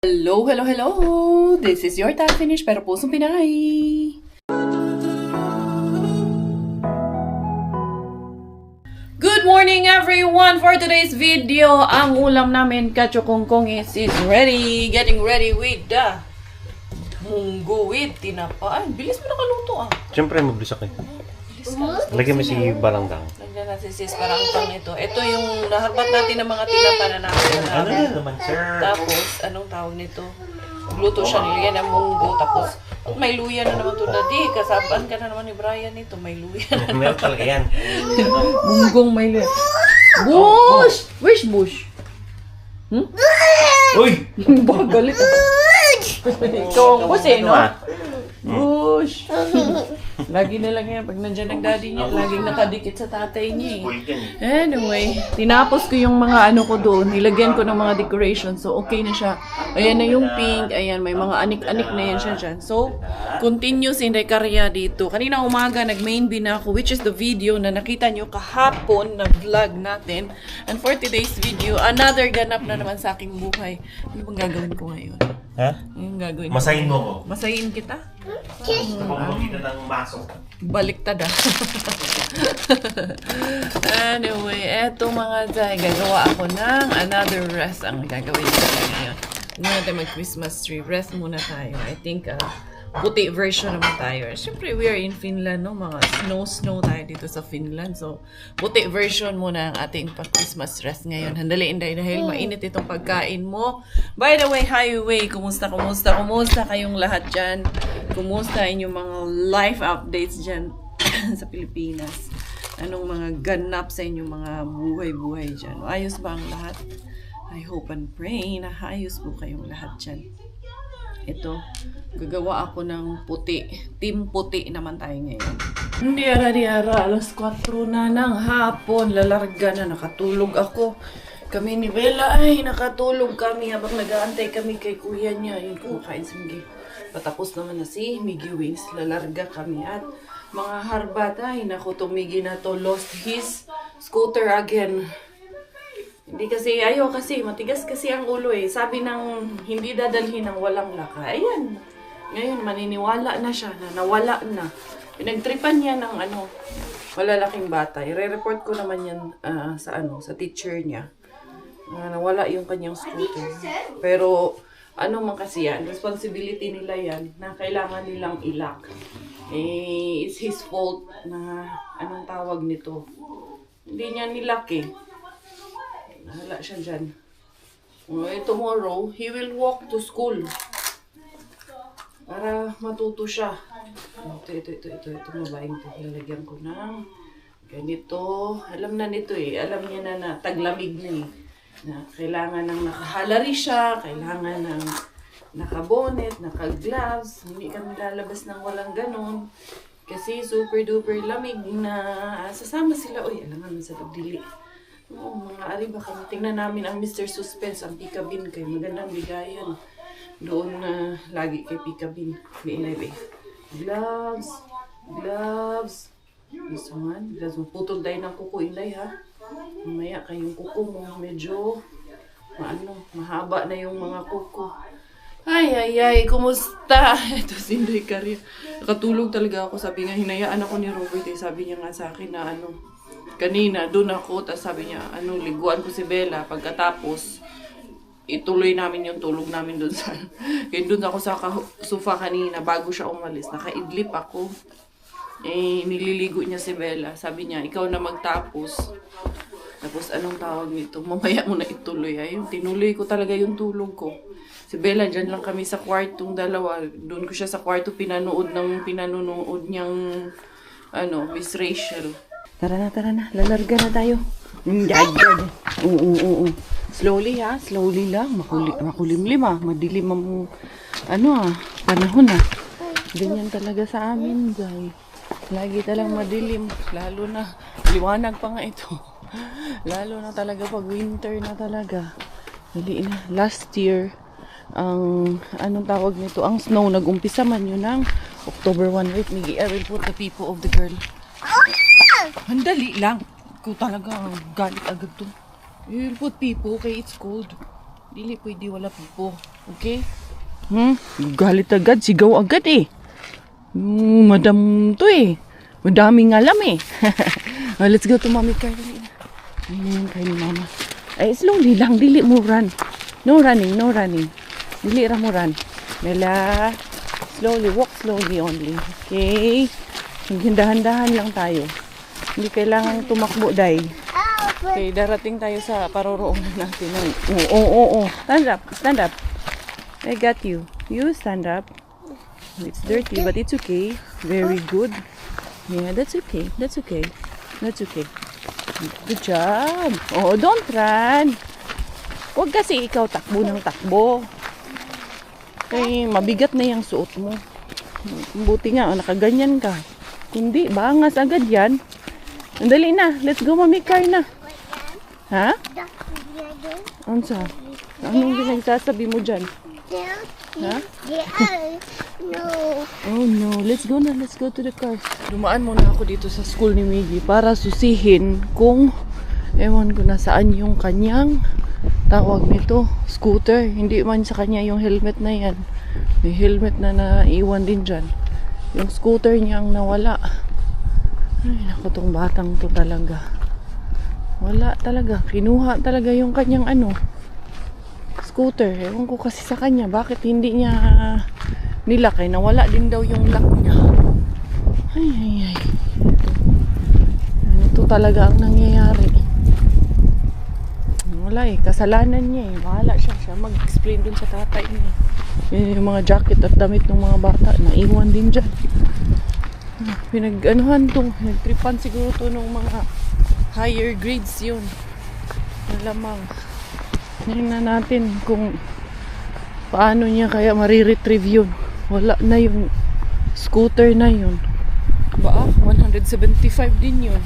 Hello, hello, hello! This is your time finish pero pusong Pinay! Good morning everyone! For today's video, ang ulam namin kachokongkong is ready! Getting ready with the munggo with tinapaan. Bilis mo nakaluto ah! Siyempre, mabilis ako. Lagyan mo si Baranggang. Lagyan natin sis parang ito. Ito yung naharbat natin ng mga tinapa na natin. Ano na naman, sir? Tapos, anong tawag nito? Luto siya, nilagyan ng munggo. Tapos, may luya na naman ito. Dadi, kasabaan ka na naman ni Brian nito. May luya na Meron talaga yan. Munggong may luya. Bush! Where's Bush? Uy! Baka galit ako. Ikaw ang Bush eh, no? Bush! Lagi na lang yan. Pag nandiyan ang daddy niya, laging nakadikit sa tatay niya eh. Anyway, tinapos ko yung mga ano ko doon. Nilagyan ko ng mga decoration. So, okay na siya. Ayan na yung pink. Ayan, may mga anik-anik na yan siya dyan. So, continue si Inday Karya dito. Kanina umaga, nag-main bin ako, which is the video na nakita nyo kahapon na vlog natin. And for today's video, another ganap na naman sa aking buhay. Ano bang gagawin ko ngayon? Ha? Yung gagawin ko. Masahin mo ko. Masayin kita? Pagpapakita ng masok. Baliktad ah. Anyway, eto mga day, gagawa ako ng another wreath ang gagawin ko ngayon. Hindi natin mag-Christmas tree. Wreath muna tayo. I think puti version naman tayo. Siyempre, we are in Finland, no? Mga snow tayo dito sa Finland. So, puti version muna ang ating pag-Christmas wreath ngayon. Handali, Inday, dahil mainit itong pagkain mo. By the way, highway, kumusta kayong lahat dyan? Kumusta inyong mga life updates dyan sa Pilipinas? Anong mga ganap sa inyong mga buhay-buhay dyan? Ayos ba ang lahat? I hope and pray na ayos po kayong lahat dyan. Ito, gagawa ako ng puti. Team puti naman tayo ngayon. Hindi ara, alas 4 na ng hapon. Lalarga na, nakatulog ako. Kami ni Bella ay nakatulog kami habang nag-aantay kami kay kuya niya. Yun, kumakain si Miggy. Patapos naman na si Miggy Wings. Lalarga kami at mga harbat ay naku, tumigi na to. Lost his scooter again. Hindi kasi, kasi matigas kasi ang ulo eh. Sabi ng hindi dadalhin ng walang laka. Ayan. Ngayon, maniniwala na siya na nawala na. Pinagtripan niya ng malalaking bata. I-report ko naman yan sa teacher niya. Nawala yung kanyang scooter. Pero, man kasi yan, responsibility nila yan na kailangan nilang ilak. It's his fault na anong tawag nito. Hindi niya nilak eh. Wala siya dyan. Tomorrow, he will walk to school. Para matuto siya. Ito, mabaing ito. Lalagyan ko ng ganito. Alam na nito eh. Alam niya na taglamig na eh. Na kailangan ng nakahalari siya. Kailangan ng nakabonet, naka-gloves. Hindi kami lalabas ng walang ganon. Kasi super duper lamig na sasama sila. Uy, alangan sa pagdili. Oo, mga ari baka tingnan namin ang Mr. Suspense, ang Pikabin kay magandang bigayan. Doon na lagi kay Pikabin. Binay. Gloves. This one. Gloves. Putol tayo ng kuko, Inday ha. Mamaya kayong kuko mo medyo mahaba na yung mga kuko. Ay, kumusta? Ito si Inday Karya. Nakatulog talaga ako. Sabi nga, hinayaan ako ni Robert. Sabi niya nga sa akin na kanina, doon ako, tapos sabi niya, liguan ko si Bella. Pagkatapos, ituloy namin yung tulog namin doon sa, kaya doon ako sa sofa kanina, bago siya umalis. Nakaidlip ako. Nililigo niya si Bella. Sabi niya, ikaw na magtapos. Tapos, anong tawag nito? Mamaya mo na ituloy. Ayun, tinuloy ko talaga yung tulog ko. Si Bella, dyan lang kami sa kwartong dalawa. Doon ko siya sa kwarto pinanood niyang, Miss Rachel. Tara na. Lalarga na tayo. Oo. Slowly ha. Slowly lang. Makulimlim ah. Madilim ang panahon ah. Ganyan talaga sa amin, guys. Lagi talang madilim. Lalo na, liwanag pa nga ito. Lalo na talaga pag winter na talaga. Dali na. Last year, anong tawag nito? Ang snow, nag-umpisa man yun ng October 1. Wait, Miggy, I will put the people of the girl. Handali lang. Ko talaga galit agad to. You'll put people, okay? It's cold. Dili pwede wala pipo. Okay? Galit agad, sigaw agad eh. Madam to eh. Madaming alam eh. Let's go to Mommy Car. Ayun kay ni Mama. Ay, slowly lang. Dili mo run. No running, no running. Dili ra mo run. Nela. Slowly, walk slowly only. Okay? Dahan-dahan lang tayo. Hindi kailangan tumakbo, day. Okay, darating tayo sa paroroonan natin. Oo. Stand up, stand up. I got you. You stand up. It's dirty, but it's okay. Very good. Yeah, that's okay. That's okay. That's okay. Good job. Oh, don't run. Huwag kasi ikaw takbo ng takbo. Kaya mabigat na yung suot mo. Buti nga, nakaganyan ka. Kundi, bangas agad yan. Andali na. Let's go, Mommy Car na. Ha? Ansa? Anong pinagsasabi mo dyan? Ha? No. Oh no, let's go na, let's go to the car. Dumaan muna ako dito sa school ni Miggy para susihin kung ewan ko na saan yung kanyang tawag nito, scooter. Hindi man sa kanya yung helmet na yan. May helmet na naiwan din dyan. Yung scooter niya ang nawala. Ay, naku, tong batang to talaga. Wala talaga. Kinuha talaga yung kanyang scooter. Ewan ko kasi sa kanya. Bakit hindi niya nilakay? Nawala din daw yung lock niya. Ay. Ito talaga ang nangyayari. Wala eh. Kasalanan niya eh. Bahala siya mag-explain dun sa tatay niya. Yung mga jacket at damit ng mga bata. Naiwan din dyan. Pinag-anuhan to. Nagtripan siguro to ng mga higher grades yun. Malamang. Tingnan natin kung paano niya kaya mariretrieve yun. Wala na yung scooter na yun. Ba? 175 din yun.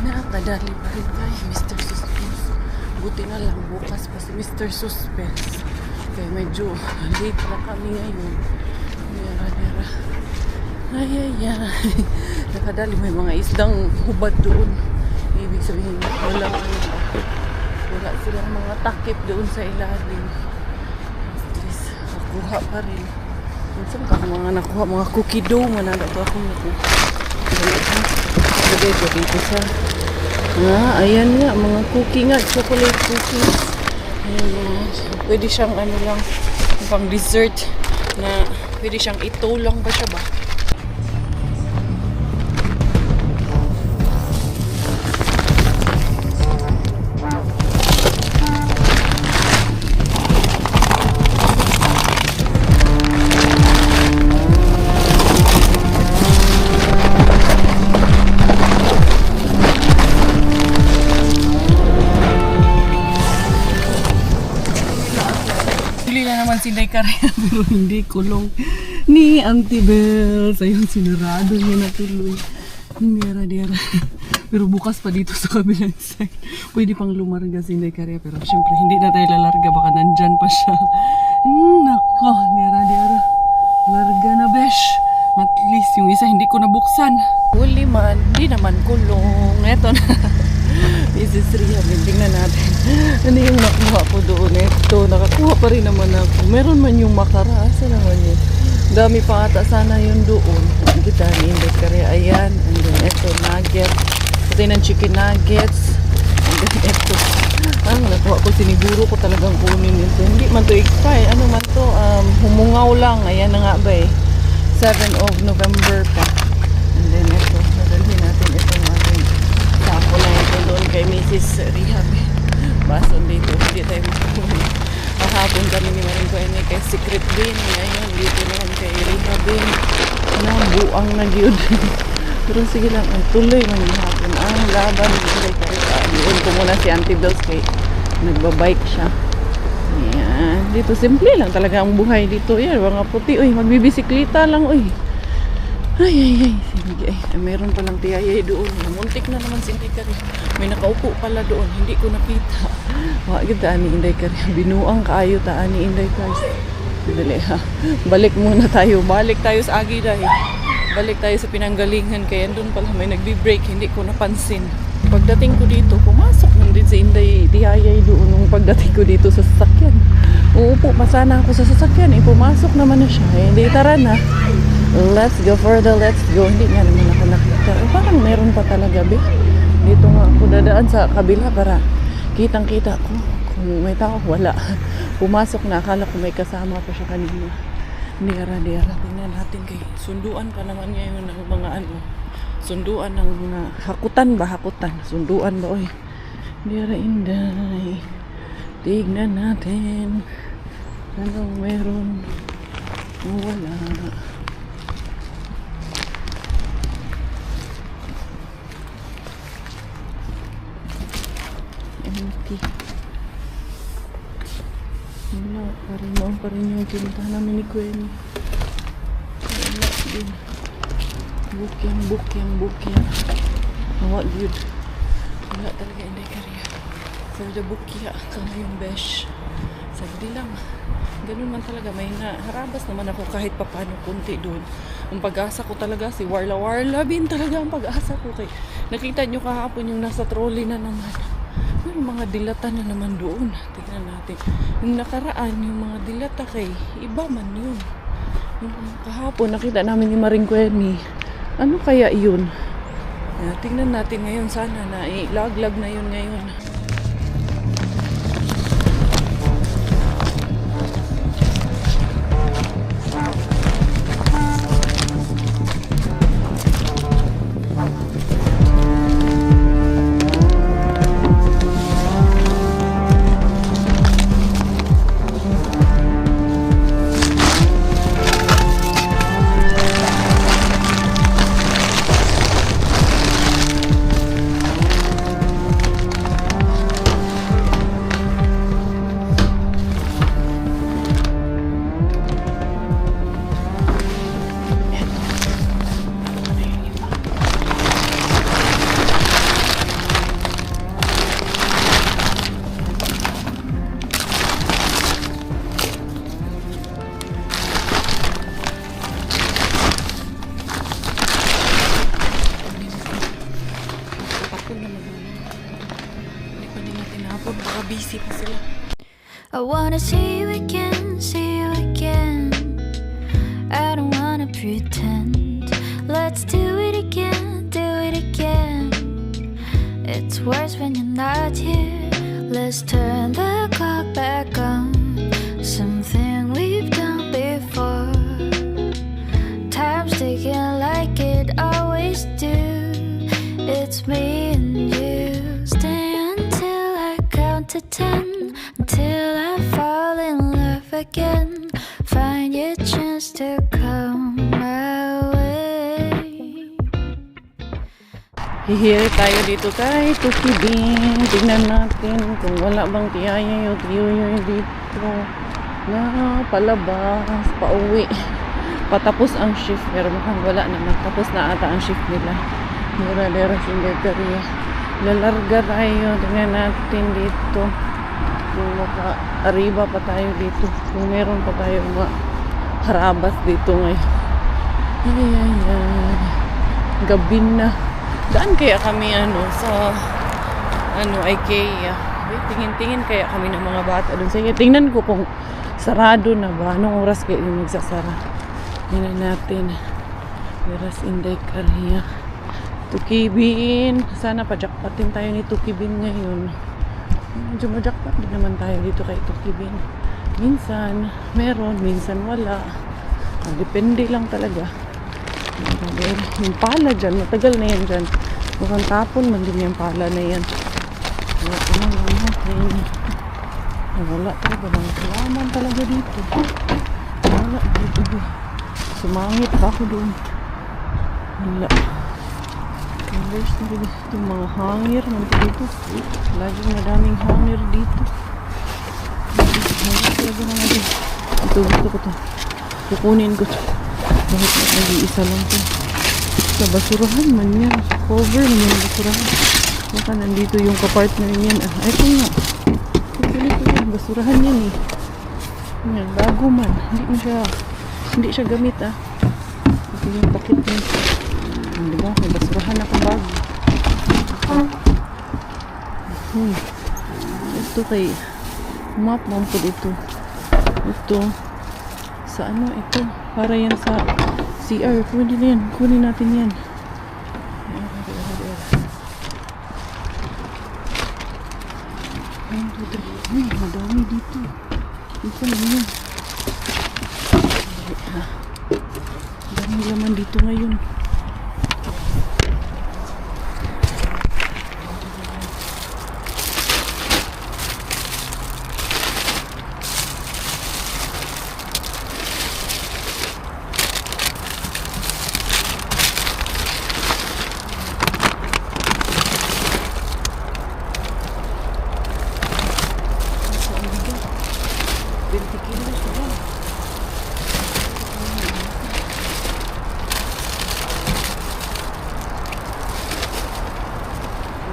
Nakadali pa rin tayo, Mr. Suspense. Buti na lang, bukas pa si Mr. Suspense. Kaya medyo late na kami ngayon. Nera. Ay. Nakadali, may mga isdang hubad doon. Ibig sabihin, wala silang mga takip doon sa ilalim. At least, nakuha pa rin. Minsan ka mga nakuha, mga cookie dough, manalo to akong nakuha. Lagay ko dito sa ayan nga, mga cookie nga, chocolate cookies. Ayan, pwede siyang lang, pang dessert na pwede siyang ito lang ba siya ba? Sinday Karya pero hindi kulong ni Auntie Bells. Ayun, sinarado niya na tuloy. Dera. Pero bukas pa dito sa kabilang side. Pwede pang lumarga Sinday Karya pero syempre hindi na tayo lalarga. Baka nandyan pa siya. Nako, dera. Larga na besh. At least yung isa hindi ko nabuksan. Huli man, hindi naman kulong. Eto na. This is 300. Tingnan natin. Ano yung nakuha ko doon? Ito, nakakuha pa rin naman ako. Meron man yung makara. Asa naman yun? Dami pa ata sana yun doon. Kita ni Inday Karya. Ayan. And then ito, nugget. Pati ng chicken nuggets. And then ito. Nakuha ko. Siniguro ko talagang kunin ito. Hindi man to expire. Ano man to? Humungaw lang. Ayan na nga ba eh. 7 of November pa. And then ito. Nadalhin natin itong ating sako na ito doon kay Mrs. Rehab. Bason dito, hindi tayo makakuli. Kahapon kami ni Maring Kuya kay Secret Bin. Ngayon, dito naman kay Rehab Bin. buang na gyud. Pero sige lang, ay tuloy man yung hapon ang laban. Doon ko muna si Auntie Bells kay nagbabike siya. Ayan. Dito simple lang talaga ang buhay dito. Yan, mga puti. Uy, magbibisikleta lang. Uy. Ay. Sige. Ay, meron palang tiyayay doon. Muntik na naman si Inday Kari. May nakaupo pala doon. Hindi ko nakita. Wag kita ani Inday Kari. Binuang kaayo ta ani Inday Kari. Dali ha. Balik muna tayo. Balik tayo sa Agi dahil. Balik tayo sa pinanggalingan. Kaya doon pala may nagbi-break. Hindi ko napansin. Pagdating ko dito, pumasok man din si Inday tiyayay doon nung pagdating ko dito sa sasakyan. Uupo pa sana ako sa sasakyan. Pumasok naman na siya. Hindi, tara na. Let's go further, let's go. Hindi nga naman ako nakita. Parang meron pa talaga, be. Dito nga ako dadaan sa kabila para kitang-kita ko. Kung may tao, wala. Pumasok na, akala ko may kasama pa siya kanina. Diyara. Tingnan natin kay sunduan pa naman ngayon ng mga ano. Sunduan ng mga hakutan. Sunduan ba, oy. Diyara, Inday. Tignan natin. Anong meron? Wala. Empty. Wala pa rin yung kinta namin ni Gwen. Wala din. Bukyang. Awak good. Wala talaga Inday Kari. Sabi na bukya ka ngayon, besh. Sabi lang. Ganun man talaga. May harabas naman ako kahit papano kunti doon. Ang pag-asa ko talaga si Warla bin talaga ang pag-asa ko kay. Nakita nyo kahapon yung nasa trolley na naman. May mga dilata na naman doon. Tignan natin. Yung nakaraan, yung mga dilata kay iba man yun. Yung kahapon, nakita namin ni Maring Kweni. Ano kaya yun? Tignan natin ngayon. Sana na ilaglag na yun ngayon. Busy pa sila. I wanna see you again, I don't wanna pretend. Let's do it again, It's worse when you're not here. Let's turn the clock back on. Something we've done before. Time's ticking like it always do. It's me and you. Stay until I count to 10, until I fall in love again. Find your chance to come my way. Hihiri tayo dito kay Tukibing. Tignan natin kung wala bang tiyaya yung tiyoyo dito na palabas, pauwi. Patapos ang shift, pero mukhang wala naman. Tapos na ata ang shift nila. Mura-dera Sindeteria. Lalarga tayo. Tingnan natin dito. Kung maka-arriba pa tayo dito. Kung meron pa tayo harabas dito ngayon. Ay. Gabi na. Daan kaya kami sa IKEA. Tingin-tingin kaya kami ng mga bata doon. Sige, tingnan ko kung sarado na ba. Anong oras kayo yung nagsasara? Tingnan natin. Veras Inday Kari. Tukibin. Sana pa-jackpotin tayo ni Tukibin ngayon. Medyo ma-jackpot din naman tayo dito kay Tukibin. Minsan meron, minsan wala. Depende lang talaga. Yung pala dyan, matagal na yan dyan. Mukhang tapon man din yung pala na yan. Wala talaga. Kalaman talaga dito. Wala dito. Sumangit pa ako doon. Wala. Colors na rin dito. Mga hangir naman dito. Laging madaming hangir dito. Hangir talaga naman dito. Ito gusto ko to. Kukunin ko to. Bakit nag-iisa lang to? Sa basurahan man yan. Sa cover naman yung basurahan. Baka nandito yung kapartner niyan. Ah, ito nga. Ito yan. Basurahan yan eh. Yan, bago man. Hindi siya gamit ah. Ito yung takip niya. Hindi ba? May basurahan akong bago. Ito kay map man po dito. Ito. Sa ano ito? Para yan sa CR. Pwede na yan. Kunin natin yan. Uy, madami dito. Ito lang yan. Dami laman dito ngayon.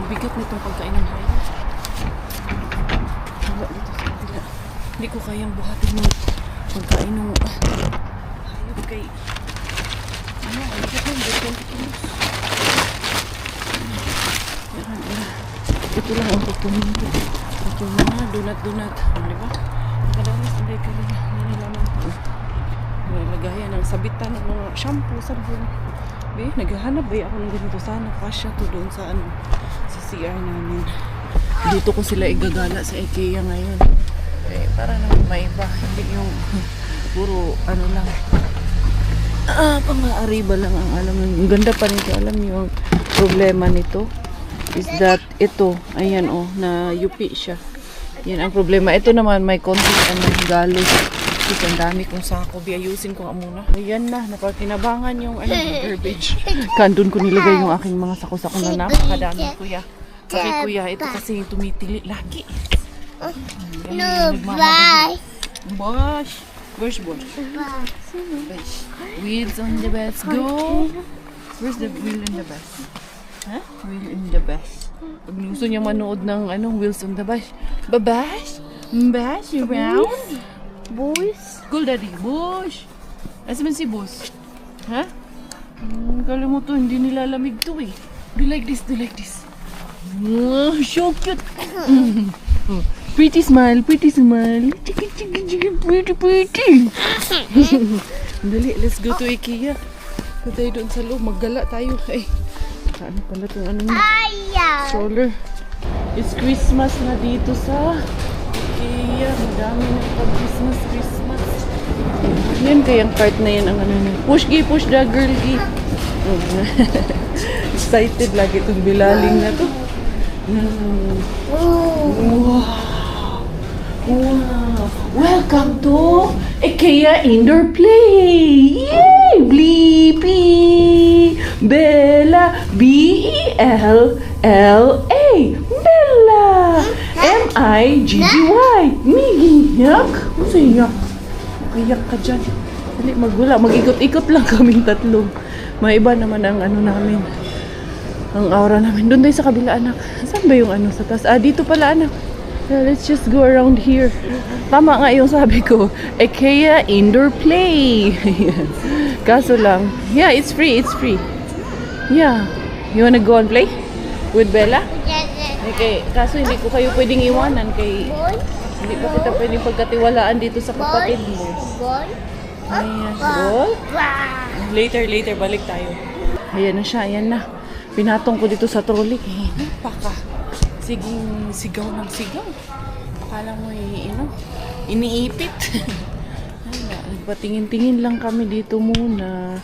Bigat nitong pagkain ng hayop. Wala dito sa kabila. Hindi ko kayang buhatin ng pagkain ng hayop kay ano, ang bigat ng 20 kilos. Ito lang ang kukunin ko. Ito mga donut-donut. Di ba? Nakadalas hindi ka rin nanilaman ko. Nalagayan ng sabitan ng mga shampoo, sabon. Naghahanap ba ako ng ganito sana kasya to doon sa ano sa CR namin. Dito ko sila igagala sa IKEA ngayon. Para naman maiba, hindi yung puro ano lang. Pang-aariba lang ang alam mo. Ang ganda pa nito, alam niyo yung problema nito is that ito, ayan oh, na yupi siya. Yan ang problema. Ito naman may konting galos. Ang dami kong sako. Ayusin ko nga muna. Ayan na. Napakinabangan yung garbage. Kandun ko nilagay yung aking mga sako-sako na napakadami, kuya. Kasi kuya, ito kasi yung tumitili lagi. No, bye. Bosh. Where's Bosh? Bosh. Wheels on the bus. Go. Where's the wheel in the bus? Huh? Wheel in the bus. Pag gusto niya manood ng Wheels on the bus. Babash? Bash around? Boys? Cool daddy. Bosh. Asan si Bosh? Ha? Kala mo to, hindi nilalamig to eh. Do like this, do like this. So cute. Pretty smile, pretty smile. Chiki, chiki, chiki, pretty, pretty. Dali, let's go to IKEA. Kung tayo doon sa loob, maggala tayo. Ay, ano pala itong ano niya? Stroller. It's Christmas na dito sa IKEA. Madami na pag-Christmas. Yan kayang cart na yan ang ano niya. Push the girl, gi. Excited lagi itong bilaling na to. Wow! Welcome to IKEA Indoor Play! Yay! Blippi! Bella! B-E-L-L-A! Bella! M-I-G-G-Y! Migiyak! Ano sa'yo yak? Kayak ka dyan. Dali, magwala. Mag-ikot-ikot lang kaming tatlo. Maiba naman ang ano namin. Ang aura namin. Doon tayo sa kabila, anak. Saan ba yung ano sa taas? Dito pala, anak. Let's just go around here. Tama nga yung sabi ko. IKEA Indoor Play. Kaso lang. Yeah, it's free. It's free. Yeah. You wanna go and play? With Bella? Okay. Kaso hindi ko kayo pwedeng iwanan kay... Hindi pa kita pwedeng pagkatiwalaan dito sa kapatid mo. Ayan. Ball? Later. Balik tayo. Ayan na siya. Ayan na. Pinatong ko dito sa trolley. Napaka. Siging sigaw ng sigaw. Akala mo iniipit. Patingin-tingin lang kami dito muna.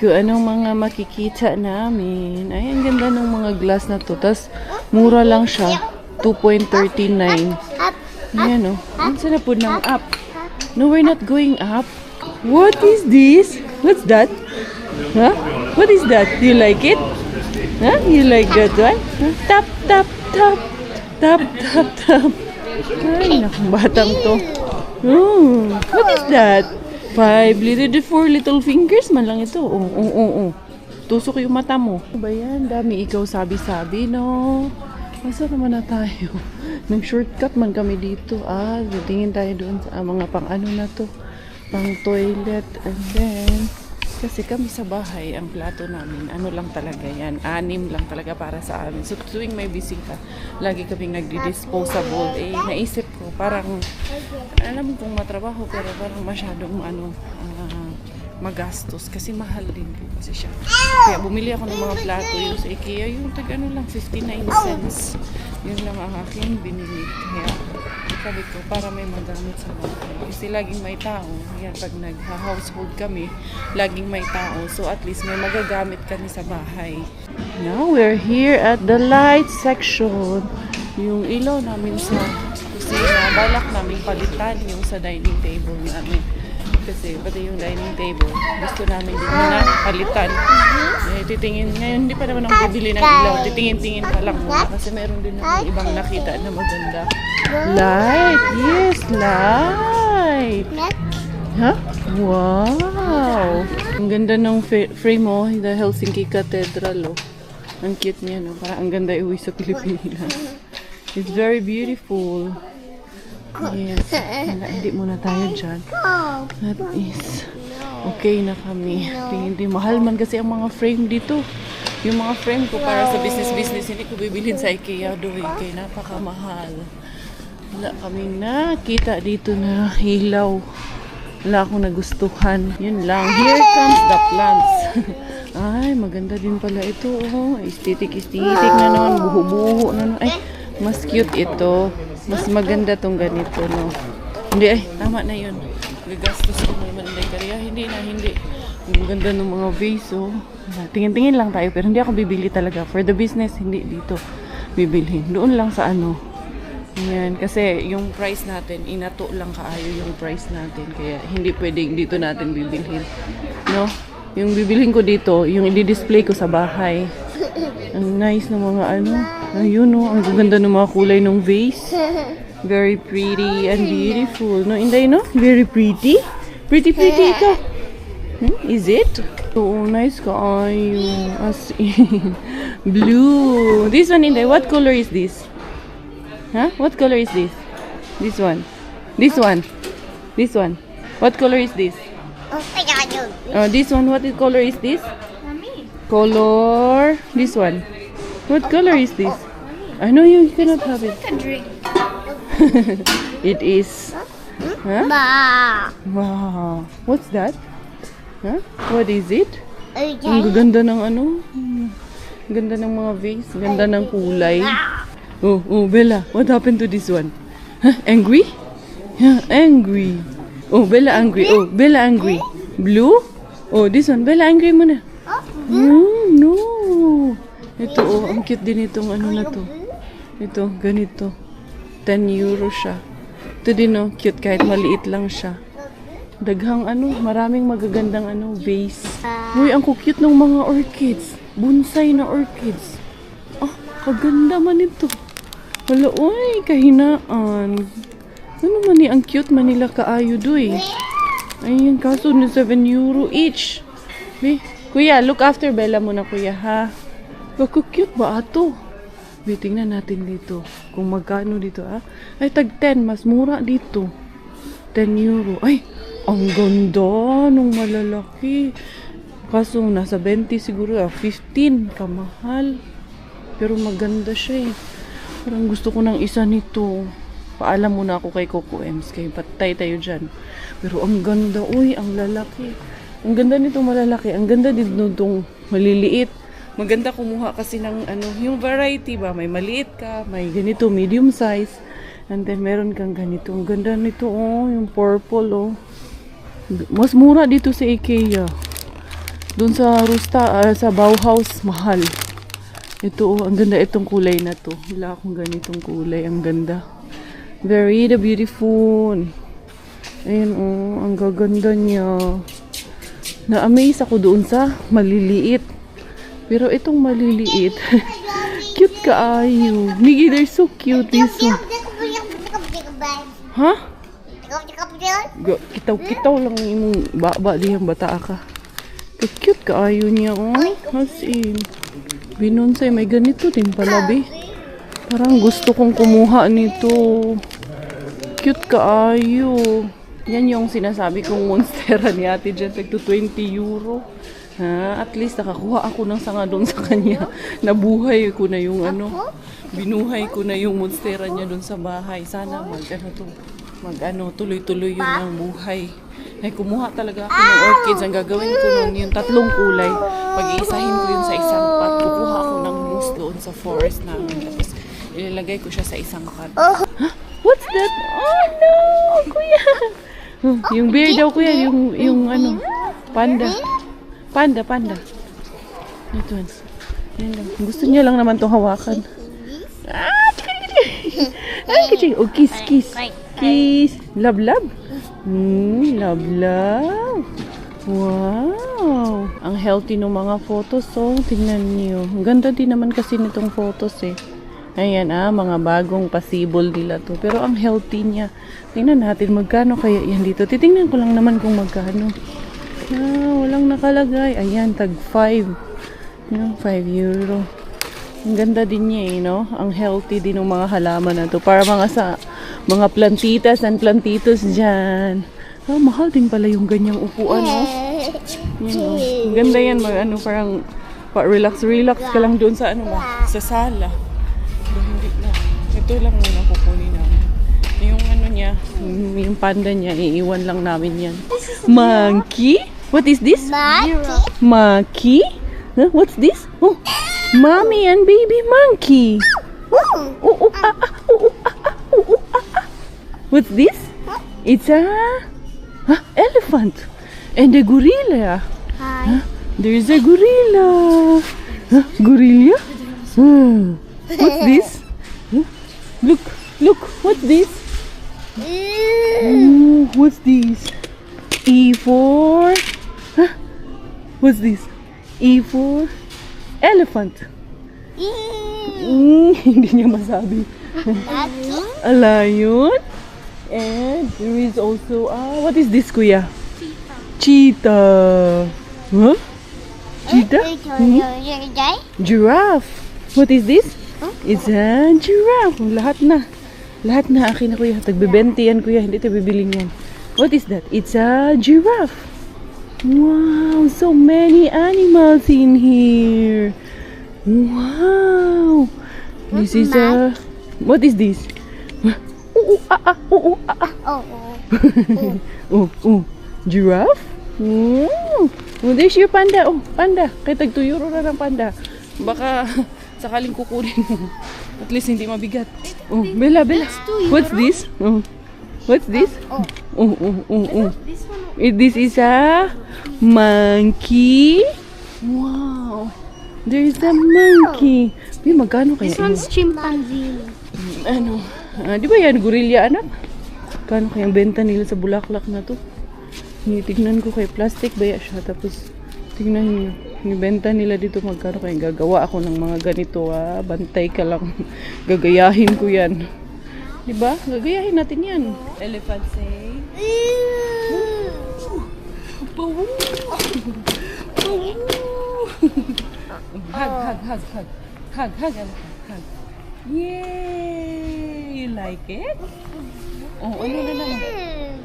Kung anong mga makikita namin. Ay, ang ganda ng mga glass na to. Tas, mura lang siya. 2.39. Ayan o. Saan na po ng up? No, we're not going up. What is this? What's that? Huh? What is that? Do you like it? Huh? You like that one? Huh? Tap, tap, tap. Tap, tap, tap. Ay, nakang batang to. What is that? 4 little fingers man lang ito. Tusok yung mata mo. Ano ba yan? Dami ikaw sabi-sabi, no? Masa naman na tayo? Nang shortcut man kami dito. Tingin tayo doon sa mga pang-ano na to. Pang-toilet. And then, kasi kami sa bahay, ang plato namin, ano lang talaga yan, 6 lang talaga para sa amin. So, tuwing may bisita, lagi kaming nagdi-disposable. Naisip ko, parang, alam kong matrabaho, pero parang masyadong, magastos. Kasi mahal din po kasi siya. Kaya bumili ako ng mga plato, yung sa IKEA, yung tag-ano lang, 59 cents. Yun lang ang aking binili. Kaya, sabi ko, para may magamit sa bahay. Kasi laging may tao. Yan, pag nag-household kami, laging may tao. So, at least may magagamit kami sa bahay. Now, we're here at the light section. Yung ilaw namin sa kusina, balak namin palitan yung sa dining table namin. Kasi pati yung dining table, gusto namin din na palitan. Titingin, ngayon hindi pa naman ako bibili ng ilaw. Titingin-tingin pa lang muna kasi meron din naman ibang nakita na maganda. Light! Yes, light! Huh? Wow! Ang ganda ng frame mo, the Helsinki Cathedral. Ang cute niya, no? Parang ang ganda iuwi sa Pilipinas. It's very beautiful. Yes. Hindi muna tayo dyan. That is okay na kami. Hindi mahal man kasi ang mga frame dito. Yung mga frame ko para sa business, hindi ko bibilhin sa IKEA doon. Kaya napakamahal. Wala kaming nakita dito na hilaw. Wala akong nagustuhan. Yun lang. Here comes the plants. Ay, maganda din pala ito. Aesthetic na naman. Buho-buho na naman. Ay, mas cute ito. Mas maganda tong ganito, no? Hindi, tama na yun. Gagastos ko naman ng kariya. Hindi. Ang ganda ng mga vase, oh. Tingin-tingin lang tayo, pero hindi ako bibili talaga. For the business, hindi dito bibilhin. Doon lang sa ano. Yan, kasi yung price natin, inato lang kaayo yung price natin. Kaya hindi pwedeng dito natin bibilhin. No? Yung bibilhin ko dito, yung i-display ko sa bahay. Ang nice ng mga ano. Ayun, no? Ang ganda ng mga kulay ng vase. Very pretty and beautiful. No, Inday, no? Very pretty. Pretty ito. Is it? So nice kaayo. As in. Blue. This one, Inday, what color is this? Huh? What color is this? This one. This one. This one. What color is this? This one, what color is this? Color. This one. What color is this? I know you cannot have it. It is. Huh? Wow. What's that? Huh? What is it? Ang ganda ng ano. Ganda ng mga vase. Ganda ng kulay. Oh, Bella. What happened to this one? Huh? Angry? Yeah, angry. Oh, Bella angry. Oh, Bella angry. Blue? Oh, this one. Bella angry muna. No. Ito, ang cute din itong ano na to. Ito, ganito. 10 euro siya. Ito din, cute kahit maliit lang siya. Daghang maraming magagandang vase. Uy, ang cute ng mga orchids. Bonsai na orchids. Kaganda man ito. Wala, uy, kahinaan. Ano man ang cute man nila kaayo doy. Ayun, kaso na 7 euro each. Kuya, look after Bella muna, kuya, ha? Cute ba ato? Tingnan natin dito. Kung magkano dito, ha? Ay, tag 10. Mas mura dito. 10 euro. Ay, ang ganda nung malalaki. Kaso, nasa 20 siguro. 15. Kamahal. Pero maganda siya, eh. Parang gusto ko ng isa nito. Paalam muna ako kay Coco Ems. Kaya patay tayo dyan. Pero ang ganda. Uy, ang lalaki. Ang ganda nito malalaki. Ang ganda din nitong maliliit. Maganda kumuha kasi ng yung variety ba. May maliit ka, may ganito, medium size. And then meron kang ganito. Ang ganda nito, yung purple, Mas mura dito sa IKEA. Doon sa sa Bauhaus, mahal. Ito, ang ganda itong kulay na to. Wala akong ganitong kulay. Ang ganda. Very beautiful. Ayan, ang gaganda niya. Na-amaze ako doon sa maliliit. Pero itong maliliit, cute kaayo. Miggy, they're so cute. This one. Ha? Kitaw-kitaw lang yung baba diyang bata ka. Cute kaayo niya, oh. As in. Binonsay, may ganito din pala, be. Parang gusto kong kumuha nito. Cute kaayo. Yan yung sinasabi kong monstera ni ate dyan. Tagto 20 euro. Ha? At least nakakuha ako ng sanga doon sa kanya. Nabuhay ko na yung ano. Binuhay ko na yung monstera niya doon sa bahay. Sana tuloy-tuloy yun ang buhay. Ay, kumuha talaga ako ng orchids. Ang gagawin ko nun yung 3 kulay. Pag-iisahin ko yun sa isang pot. Kukuha ako ng mousse doon sa forest namin. Tapos ilalagay ko siya sa isang pot. Huh? What's that? Oh no! Kuya! Yung bear daw kuya. Yung ano. Panda. Panda. Ito. Yan lang. Gusto niya lang naman itong hawakan. Ah! Oh, kiss. Kiss. Love. Love. Wow. Ang healthy ng mga photos. So, tingnan niyo. Ang ganda din naman kasi nitong photos eh. Ayan mga bagong possible nila to. Pero ang healthy niya. Tingnan natin magkano kaya yan dito. Titingnan ko lang naman kung magkano. Walang nakalagay. Ayan, tag 5. 5 euro. Ang ganda din niya eh, no? Ang healthy din ng mga halaman na to. Para mga plantitas and plantitos dyan. Mahal din pala yung ganyang upuan, no? Ang ganda yan, parang relax ka lang doon sa sa sala. Hindi na. Ito lang muna kukunin namin. Yung niya, yung panda niya, iiwan lang namin yan. Monkey? What is this? Monkey? Huh? What's this? Oh, mommy and baby monkey. What's this? It's a elephant. And a gorilla. Hi. There's a gorilla. Gorilla? What's this? Look, what's this? What's this? E for... What's this? E for... Elephant. Hindi niya masabi. A lion. And there is also... what is this, kuya? Cheetah. Huh? Cheetah? Giraffe. What is this? It's a giraffe. Lahat na akin na kuya. Tagbibente yan kuya. Hindi tayo bibiling yan. What is that? It's a giraffe. Wow. So many animals in here. Wow. This is a... What is this? Giraffe? Oh, there's your panda. Oh, panda. Kaya tag 2 euro na ng panda. Baka... Sakaling kukunin mo. At least hindi mabigat. Oh, Bella. What's this? Oh. What's this? Oh. This is a monkey. Wow. There is a monkey. Magkano kaya? This one's chimpanzee. Di ba yan? Gorilla, anak? Magkano kaya ang benta nila sa bulaklak na to? Tignan ko kay plastic ba siya. Tapos, tignan niyo. Nibenta nila dito magkano kaya gagawa ako ng mga ganito bantay ka lang. Gagayahin ko yan. Diba? Gagayahin natin yan. Elephant say hug. Yay! You like it? Oh,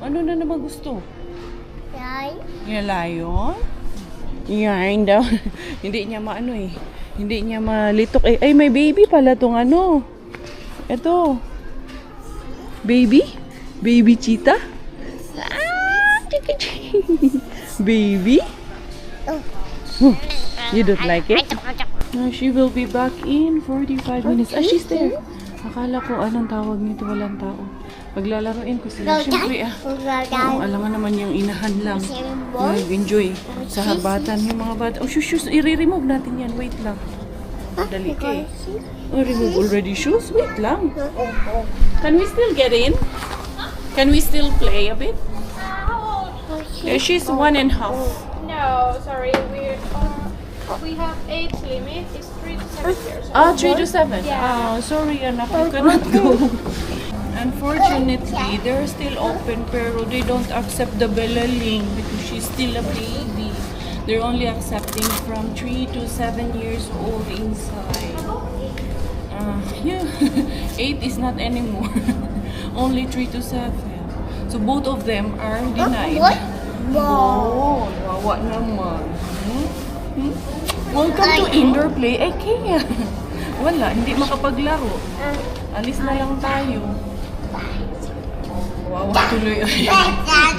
ano na naman gusto? Yung lion? Yan daw. Hindi niya hindi niya malitok. Ay, may baby pala tong Ito. Baby cheetah. Baby. You don't like it? No, she will be back in 45 minutes. She's there. Akala ko anong tawag nito, walang tao. Paglalaroin ko sila. Siyempre alam naman yung inahan lang. Mag-enjoy sa habatan yung mga bata. Oh, shoes. I-remove natin yan. Wait lang. Dali kay. Remove already shoes? Wait lang. Can we still get in? Can we still play a bit? She's 1.5. No. Oh, sorry. We have age limit. It's 3 to 7 years. Ah, 3 to 7. Yeah. Ah, sorry anak, you cannot go. Unfortunately, they're still open pero they don't accept the Belaling because she's still a baby. They're only accepting from 3 to 7 years old inside. Yeah, 8 is not anymore. Only 3 to 7. So both of them are denied. What? Oh, wawa naman. Welcome to indoor play. I can't. Wala, hindi makapaglaro. Alis na lang tayo. Wawa tuloy.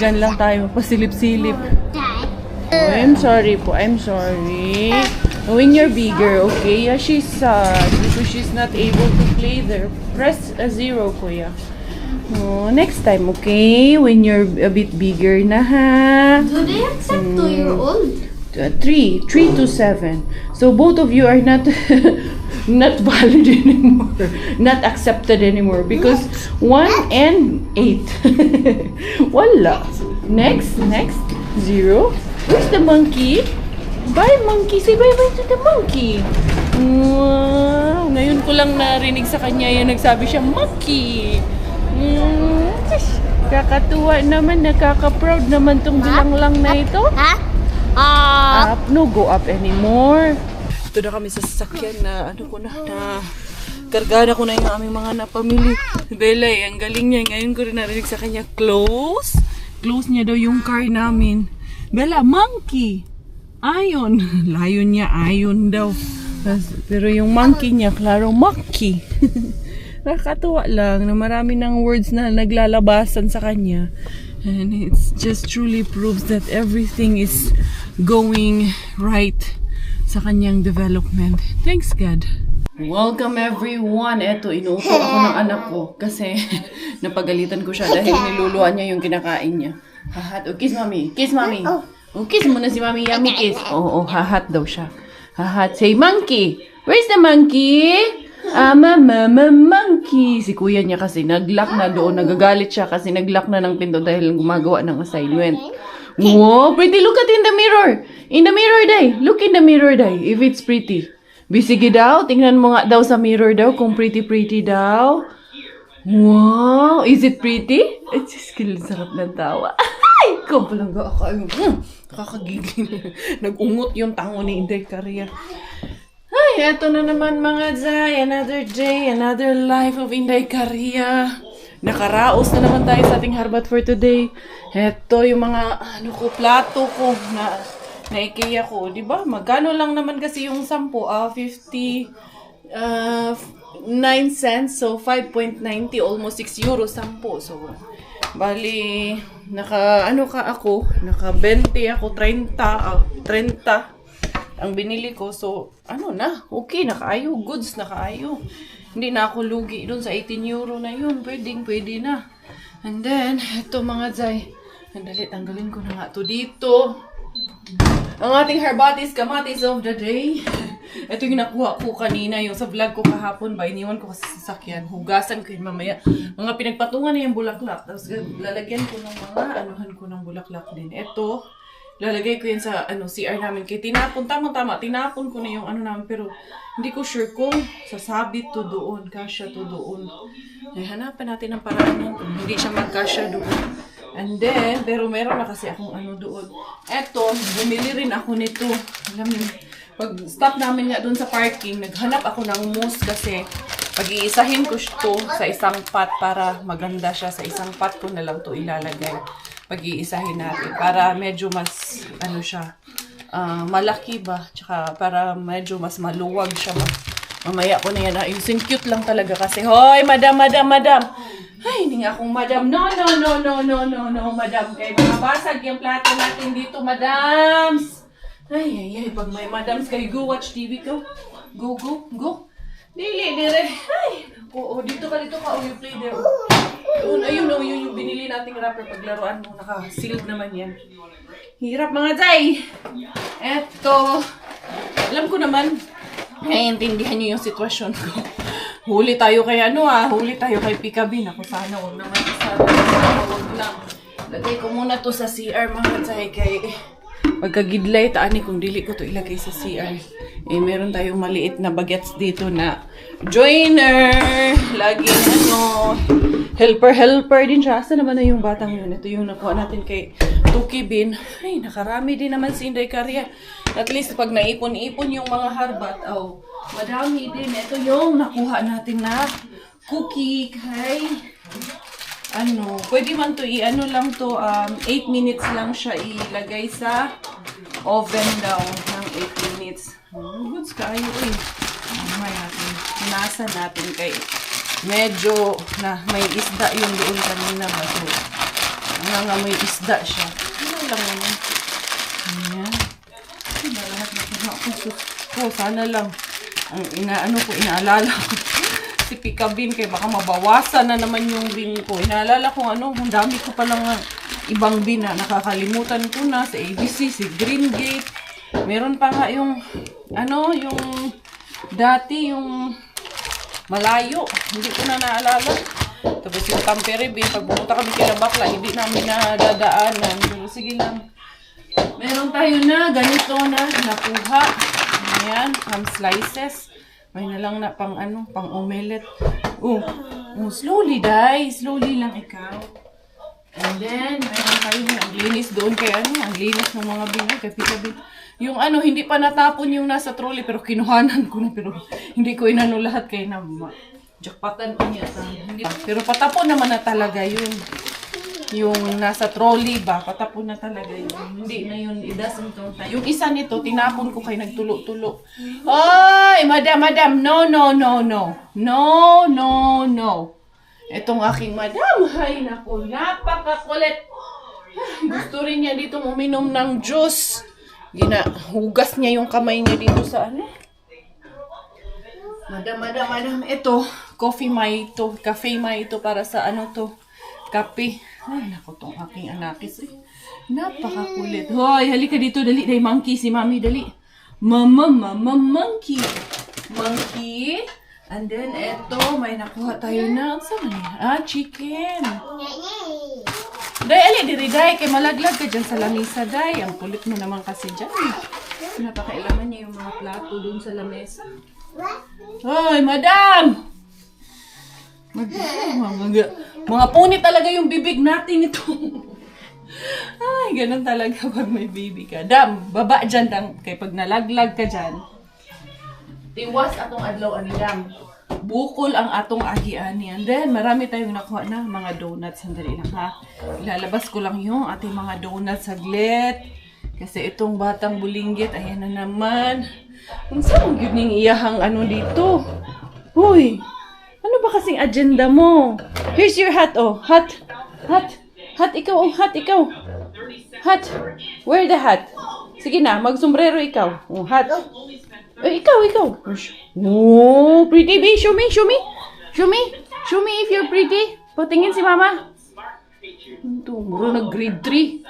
Diyan lang tayo, pasilip-silip. Oh, I'm sorry po, I'm sorry. When you're bigger, okay? Yeah, she's sad because she's not able to play there. Press a 0, kuya. Oh, next time, okay? When you're a bit bigger na, ha? Do they accept 2-year-old? 3 to 7. So both of you are not not valid anymore, not accepted anymore because 1 and 8. Wala. Next 0. Where's the monkey? Bye monkey. Say bye to the monkey. Wow. Ngayon ko lang narinig sa kanya yan, nagsabi siya monkey. Kakatuwa naman, nakaka-proud naman tong bilanglang na ito. Up, no go up anymore. Ito na kami sa sasakyan na kargada ko na yung aming mga napamili. Belay, ang galing niya. Ngayon ko rin narinig sa kanya, close niya daw yung car namin. Bella, monkey. Ayon. Layon niya, ayon daw. Pero yung monkey niya, klaro, monkey. Nakakatuwa lang na marami ng words na naglalabasan sa kanya. And it just truly proves that everything is going right sa kanyang development. Thanks, God. Welcome everyone. Eto, inuuto ako ng anak ko kasi napagalitan ko siya dahil niluluan niya yung kinakain niya. Hahat. Oh, kiss mommy. Kiss mommy. Oh, kiss muna si mommy. Yummy kiss. Oh, hahat daw siya. Hahat. Say monkey. Where's the monkey? Mama, monkey. Si kuya niya kasi nag-lock na doon. Nagagalit siya kasi nag-lock na ng pinto dahil gumagawa ng assignment. Wow, pretty. Look at in the mirror. In the mirror, day. Look in the mirror, day. If it's pretty. Bisigi daw. Tingnan mo nga daw sa mirror daw kung pretty daw. Wow. Is it pretty? It's just sarap ng tawa. Ay, kapalangga ako. Nakakagigil. Nag-ungot yung tango ni Inday Caria. Ay, eto na naman mga Zay. Another day, another life of Inday Caria. Nakaraos na naman tayo sa ating harbat for today. Eto yung mga plato ko na IKEA ko. Diba? Magkano lang naman kasi yung 10? 59 cents. So, 5.90. Almost 6 euro 10. So, bali, naka 20 ako, 30 ang binili ko. So, okay, nakaayo. Goods, nakaayo. Hindi na ako lugi doon sa 18 euro na yun. Pwede na. And then, ito mga Zay. Andali, tanggalin ko na nga to dito. Ang ating herbatis kamatis of the day. Ito yung nakuha ko kanina, yung sa vlog ko kahapon ba, iniwan ko kasi sa sasakyan. Hugasan ko yun mamaya. Mga pinagpatungan na yung bulaklak. Tapos lalagyan ko ng anuhan ko ng bulaklak din. Ito, lalagay ko yan sa CR namin. Kaya tinapon, tama, tinapon ko na yung namin. Pero hindi ko sure kung sasabit to doon, kasya to doon. Ay, hanapan natin ang paraan yan kung hindi siya magkasya doon. And then, pero meron na kasi akong doon. Eto, bumili rin ako nito. Alam niyo, pag stop namin nga doon sa parking, naghanap ako ng mousse kasi pag-iisahin ko ito sa isang pot para maganda siya. Sa isang pot ko na lang ito ilalagay. Pag-iisahin natin para medyo mas, malaki ba? Tsaka para medyo mas maluwag siya ba? Mamaya ko na yan ayusin. Cute lang talaga kasi. Hoy, madam! Ay, hindi nga akong madam. No, madam. Kaya mabasag yung plato natin dito, madams. Ay. Pag may madams kayo, go watch TV ko. Go. Dili, dire. Ay, dito ka. Oh, you play there. Ayun, yung binili nating wrapper. Paglaruan mo, naka-sealed naman yan. Hirap mga Zay. Eto. Alam ko naman, naiintindihan niyo yung sitwasyon ko. Huli tayo kay huli tayo kay Pikabin. Ako sana huwag naman huwag lang. Lagay ko muna to sa CR mga Zay kay Pagkagidlay, taani kung dili ko to ilagay sa CR. Eh, meron tayong maliit na bagets dito na joiner. Laging helper din siya. Asa naman na yung batang yun? Ito yung nakuha natin kay Tuki Bin. Ay, nakarami din naman si Inday Karya. At least pag naipon-ipon yung mga harbat, madami din. Ito yung nakuha natin na cookie kay pwede man to lang to 8 minutes lang siya ilagay sa oven daw ng 8 minutes. Goods kayo eh. Hinasa natin kay medyo na may isda yung doon kanina ba. So, nga may isda siya. Ano lang naman. Ayan. Diba lahat na ko. Sana lang. Ang inaalala ko. Si Pika Bin kay baka mabawasan na naman yung bin ko. Inaalala ko ang dami ko palang ibang bin na nakakalimutan ko na sa ABC, si Green Gate. Meron pa nga yung dati yung malayo. Hindi ko na naalala. Tapos yung Tampere Bin, pag pumunta kami kay Bakla, hindi namin nadadaanan. Pero sige lang. Meron tayo na ganito na nakuha. Ayan, slices. May na lang na pang omelette. Slowly, Day. Slowly lang ikaw. And then, meron tayo ang linis doon kay ang linis ng mga binay, kay Pika Bin. Yung hindi pa natapon yung nasa trolley, pero kinuhanan ko na, pero hindi ko inano lahat kay na jackpotan ko niya. Pero patapon naman na talaga yun. Yung nasa trolley ba, patapon na talaga yun. Hindi na yun, it doesn't count na. Yung isa nito, tinapon ko kay nagtulo-tulo. Ay, madam, no. Itong aking madam, ay naku, napakakulit. Gusto rin niya dito uminom ng juice. Hugas niya yung kamay niya dito sa Madam, ito, cafe may ito para sa kape. Ay, naku, tong aking anakis. Napakakulit. Hoy, halika dito, dali. Day, monkey, si mami, dali. Mama, monkey. Monkey. And then, eto, may nakuha tayo na. Saan niya? Chicken. Day, diri, Day. Kay malaglag ka dyan sa lamesa, Day. Ang kulit mo naman kasi dyan. Napakailaman niya yung mga plato dun sa lamesa. Hoy, madam! Mga puni talaga yung bibig natin ito. Ay, ganun talaga pag may baby ka. Dam, baba dyan. Kaya pag nalaglag ka dyan, tiwas atong adlaw dam. Bukol ang atong agiani. And then, marami tayong nakuha na mga donuts. Sandali lang ha. Ilalabas ko lang yung ating mga donuts saglit. Kasi itong batang bulinggit, ayan na naman. Kung saan yun yung iyahang dito? Huy! Ano ba kasing agenda mo? Here's your hat, Hat, ikaw, hat, ikaw. Hat. Wear the hat. Sige na, magsombrero ikaw. Hat. Ikaw. Oh, pretty babe. Show me if you're pretty. Patingin si mama. Ito, muro na grade 3.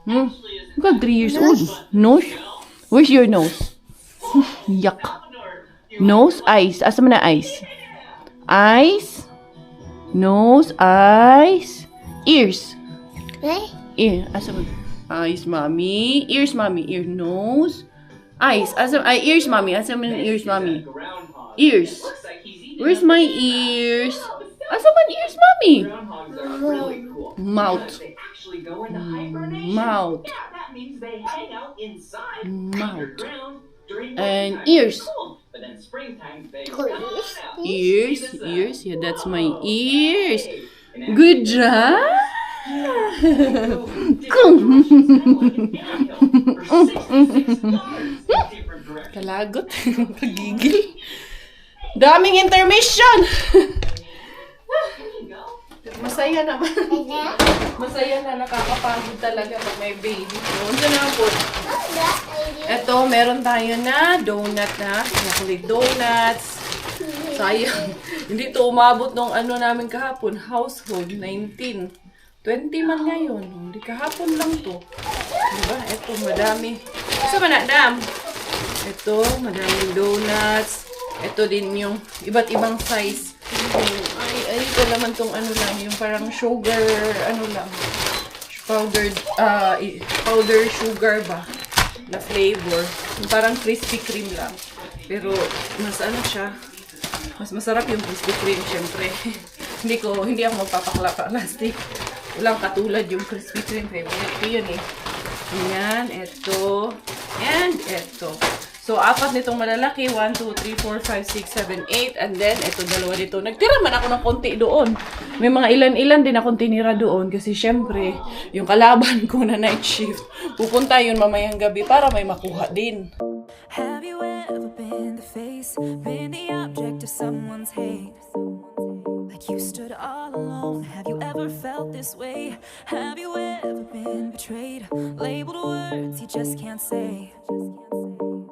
You got 3 years old. Nose? Where's your nose? Yuck. Nose, eyes. Asa mo na eyes? Eyes, nose, eyes, ears. Ear, eyes, mommy. Ears, mommy. Ear, nose, eyes. Ears, mommy. Ears, mommy. Ears. Where's my ears? Ears, mommy. Mouth. And ears. Ears. Yeah, that's my ears. Good job. Kalagot. Kagigil. Daming intermission. Masaya naman. Masaya na, nakakapagod talaga pag may baby. Unsa na po? Eto, meron tayo na donut na. Chocolate donuts. Sayang. Hindi to umabot nung namin kahapon. Household, 19. 20 man ngayon. Hindi kahapon lang to. Diba? Eto, madami. Isa ba na, Dam? Eto, madaming donuts. Ito din yung iba't ibang size. Ito naman tong yung parang sugar, powdered sugar ba? na flavor. Yung parang Krispy Kreme lang. Pero mas ano siya, mas masarap yung Krispy Kreme syempre. hindi ako magpapakla-plastic. Walang katulad yung Krispy Kreme. Favorite ko yun eh. Ayan, eto. And eto. So, 4 nitong malalaki. 1, 2, 3, 4, 5, 6, 7, 8. And then, eto, 2 dito. Nagtira man ako ng konti doon. May mga ilan-ilan din akong tinira doon. Kasi, syempre, yung kalaban ko na night shift, pupunta yun mamayang gabi para may makuha din. Have you ever been the face, been the object of someone's hate? Like you stood all alone. Have you ever felt this way? Have you ever been betrayed? Labeled words you just can't say.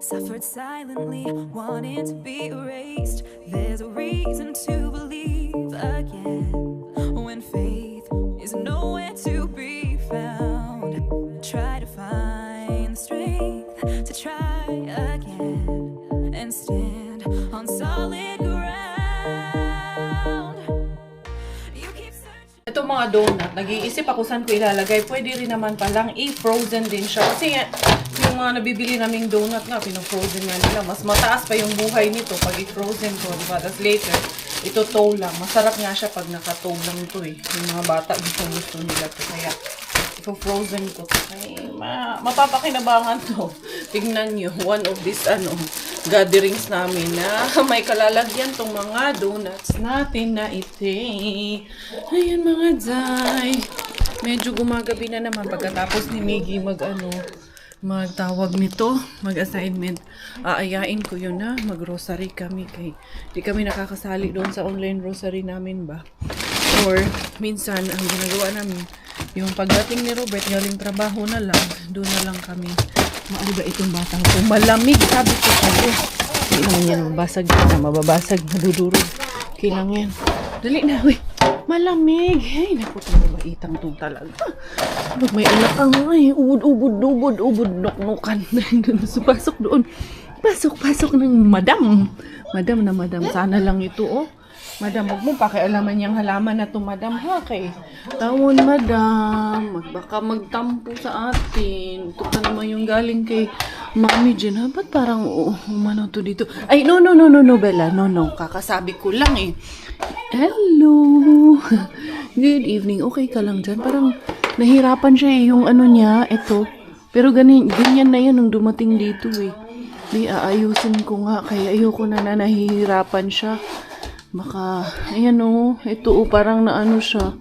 Suffered silently, wanting to be erased. There's a reason to believe again when faith is nowhere to be found. Try to find the strength to try again and stand on solid ground. You keep searching. Ito mga donut, nag-iisip ako saan ko ilalagay. Pwede rin naman palang i-frozen din siya. Kasi yung mga nabibili naming donut nga, pino-frozen nga nila. Mas mataas pa yung buhay nito pag i-frozen ko, diba? Tapos later, ito tow lang. Masarap nga siya pag naka-tow lang ito eh. Yung mga bata, gusto nila ito. Kaya, ito-frozen ko. Ay, mapapakinabangan to. Tingnan nyo, one of these, gatherings namin na may kalalagyan tong mga donuts natin na ite. Ayan mga Zay. Medyo gumagabi na naman pagkatapos ni Miggy magtawag nito, mag-assignment. Aayain ko yun na, mag-grocery kami di kami nakakasali doon sa online grocery namin ba. Or, minsan, ang ginagawa namin, yung pagdating ni Robert, galing trabaho na lang, doon na lang kami. Maali ba itong batang ito? Malamig, sabi ko sa'yo. Hindi naman yan mabasag na, mababasag, madudurog. Kailang yan. Dali na, uy. Malamig. Hey, naku, mabaitang to talaga. Pag may anak ang, ubod, nok-nokan. So, pasok doon. Pasok ng madam. Madam. Sana lang ito, oh. Madam, huwag mo pakialaman yung halaman na to, madam, ha? Kay tawon, madam. Baka magtampo sa atin. Ito pa naman yung galing kay Mami Jen, ha? Ba't parang umano to dito? Ay, no, Bella. No. Kakasabi ko lang, eh. Hello. Good evening. Okay ka lang dyan? Parang nahirapan siya, eh. Yung niya, eto. Pero ganyan na yan nung dumating dito, eh. Di, aayusin ko nga. Kaya ayoko na nahihirapan siya. Baka, ayan ito parang naano siya.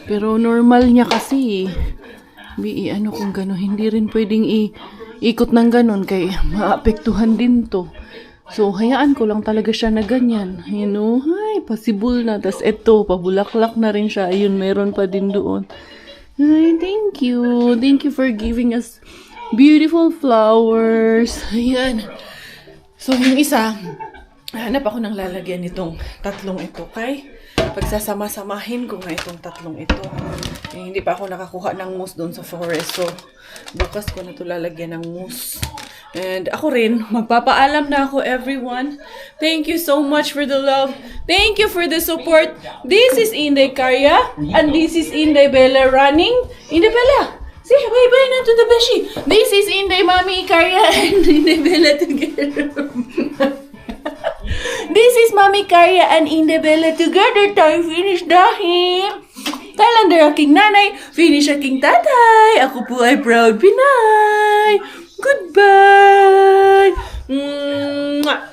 Pero normal niya kasi kung gano'n. Hindi rin pwedeng ikot ng gano'n kay maapektuhan din to. So, hayaan ko lang talaga siya na ganyan. Ay, possible na. Tas ito, pabulaklak na rin siya. Ayun, meron pa din doon. Ay, thank you. Thank you for giving us beautiful flowers. Ayan. So, yung isa, hanap ako ng lalagyan nitong 3 ito. Kay, pagsasama-samahin ko nga itong 3 ito. Hindi pa ako nakakuha ng mousse doon sa forest. So, bukas ko na ito lalagyan ng mousse. And ako rin, magpapaalam na ako, everyone. Thank you so much for the love. Thank you for the support. This is Inday Karya. And this is Inday Bella running. Inday Bella! Say bye-bye na to the beshi. This is Inday Mami Karya and Inday Bella together. This is Mami Karya and Inday Bella together. Tayo finish dahil Thailander aking nanay, finish aking tatay. Ako po ay proud Pinay. Goodbye. Mwah.